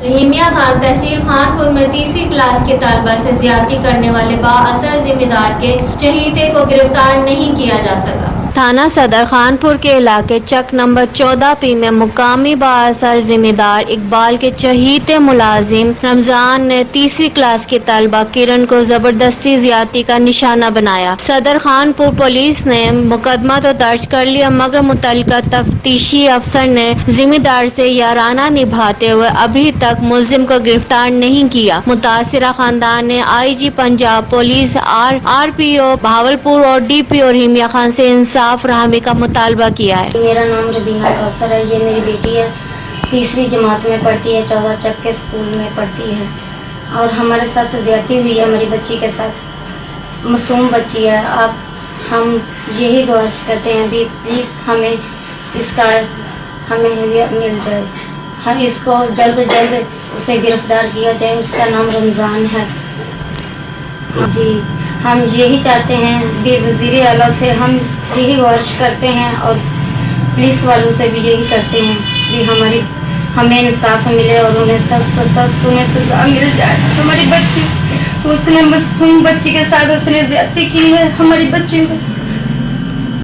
رحیمیہ خان تحصیل خانپور میں تیسری کلاس کے طالبہ سے زیادتی کرنے والے بااثر ذمہ دار کے چہیتے کو گرفتار نہیں کیا جا سکا۔ تھانہ صدر خانپور کے علاقے چک نمبر 14P میں مقامی بااثر ذمہ دار اقبال کے چہیتے ملازم رمضان نے تیسری کلاس کے طالبہ کرن کو زبردستی زیادتی کا نشانہ بنایا۔ صدر خانپور پولیس نے مقدمہ تو درج کر لیا مگر متعلقہ تفتیشی افسر نے ذمہ دار سے یارانہ نبھاتے ہوئے ابھی تک ملزم کو گرفتار نہیں کیا۔ متاثرہ خاندان نے IG Punjab police RPO Bahawalpur اور DPO رحیمیہ خان سے انصاف فراہمی کا مطالبہ کیا ہے۔ میرا نام ربینہ کوثر ہے، یہ میری بیٹی ہے، تیسری جماعت میں پڑھتی ہے، 14 چک کے اسکول میں پڑھتی ہے اور ہمارے ساتھ زیادتی ہوئی ہے ہماری بچی کے ساتھ۔ معصوم بچی ہے، ہم یہی گزارش کرتے ہیں بھی پلیز ہمیں اس کا مل جائے، ہم اس کو جلد جلد اسے گرفتار کیا جائے۔ اس کا نام رمضان ہے جی۔ ہم یہی چاہتے ہیں بھی وزیر اعلیٰ سے ہم یہی گزارش کرتے ہیں اور پولیس والوں سے بھی یہی کرتے ہیں بھی ہمیں انصاف ملے اور انہیں سخت سزا مل جائے۔ ہماری بچی، اس نے معصوم بچی کے ساتھ اس نے زیادتی کی ہے ہماری بچی کو۔